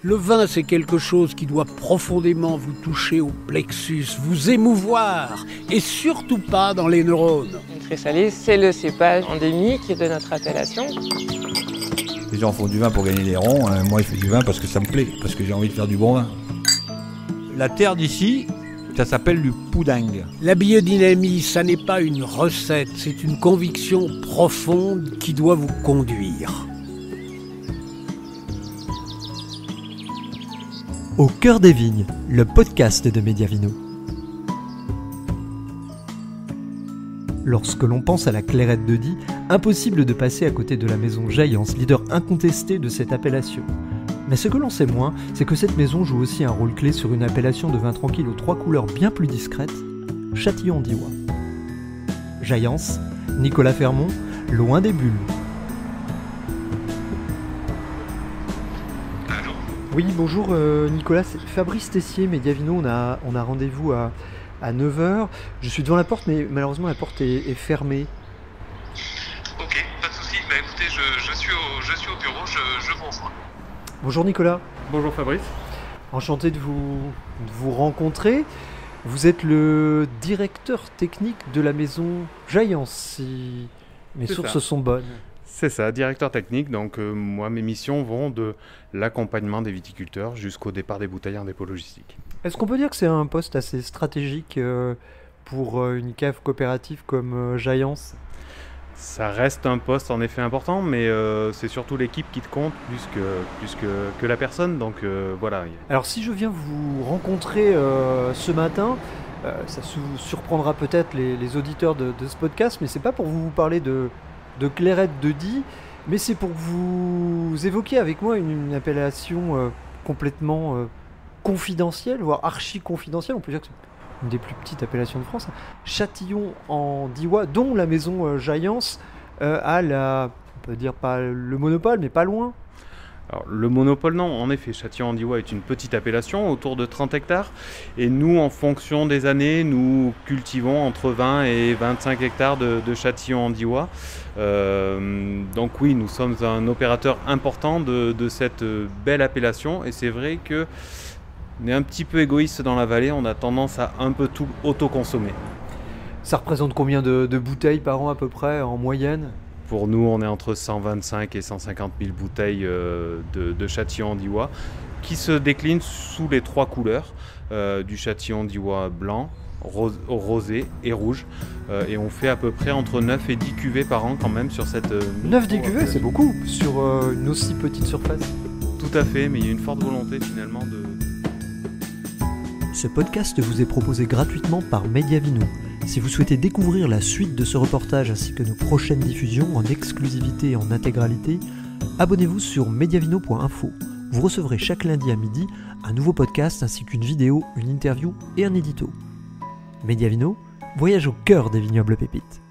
Le vin, c'est quelque chose qui doit profondément vous toucher au plexus, vous émouvoir, et surtout pas dans les neurones. Le très salé, c'est le cépage endémique de notre appellation. Les gens font du vin pour gagner des ronds, moi je fais du vin parce que ça me plaît, parce que j'ai envie de faire du bon vin. La terre d'ici, ça s'appelle du poudingue. La biodynamie, ça n'est pas une recette, c'est une conviction profonde qui doit vous conduire. Au cœur des vignes, le podcast de Mediavino. Lorsque l'on pense à la Clairette de Die, impossible de passer à côté de la maison Jaillance, leader incontesté de cette appellation. Mais ce que l'on sait moins, c'est que cette maison joue aussi un rôle clé sur une appellation de vin tranquille aux 3 couleurs bien plus discrètes, Châtillon-d'Ivoire. Jaillance, Nicolas Fermont, loin des bulles. Oui, bonjour Nicolas, c'est Fabrice Tessier, Mediavino, on a rendez-vous à 9h. Je suis devant la porte, mais malheureusement la porte est fermée. Ok, pas de souci. Bah écoutez, je suis au bureau, je vous rejoins. Bonjour Nicolas. Bonjour Fabrice. Enchanté de vous rencontrer. Vous êtes le directeur technique de la maison Jaillance, si mes sources sont bonnes. C'est ça, directeur technique. Donc moi, mes missions vont de l'accompagnement des viticulteurs jusqu'au départ des bouteilles en dépôt logistique. Est-ce qu'on peut dire que c'est un poste assez stratégique pour une cave coopérative comme Jaillance ? Ça reste un poste en effet important, mais c'est surtout l'équipe qui te compte plus que la personne. Donc voilà. Alors si je viens vous rencontrer ce matin, ça vous surprendra peut-être les auditeurs de ce podcast, mais c'est pas pour vous parler de Clairette de Die, mais c'est pour que vous évoquiez avec moi une appellation complètement confidentielle, voire archi-confidentielle, on peut dire que c'est une des plus petites appellations de France, Châtillon-en-Diois, dont la maison Jaillance a on peut dire pas le monopole, mais pas loin. Alors, le monopole, non. En effet, Châtillon-en-Diois est une petite appellation, autour de 30 hectares. Et nous, en fonction des années, nous cultivons entre 20 et 25 hectares de Châtillon-en-Diois. Donc oui, nous sommes un opérateur important de cette belle appellation. Et c'est vrai qu'on est un petit peu égoïste dans la vallée. On a tendance à un peu tout autoconsommer. Ça représente combien de bouteilles par an à peu près, en moyenne ? Pour nous, on est entre 125 et 150 000 bouteilles de Châtillon-en-Diois qui se déclinent sous les 3 couleurs du Châtillon-en-Diois blanc, rosé et rouge. Et on fait à peu près entre 9 et 10 cuvées par an quand même sur cette... 9-10 cuvées, c'est beaucoup sur une aussi petite surface. Tout à fait, mais il y a une forte volonté finalement de... Ce podcast vous est proposé gratuitement par Mediavino. Si vous souhaitez découvrir la suite de ce reportage ainsi que nos prochaines diffusions en exclusivité et en intégralité, abonnez-vous sur mediavino.info. Vous recevrez chaque lundi à midi un nouveau podcast ainsi qu'une vidéo, une interview et un édito. Mediavino, voyage au cœur des vignobles pépites.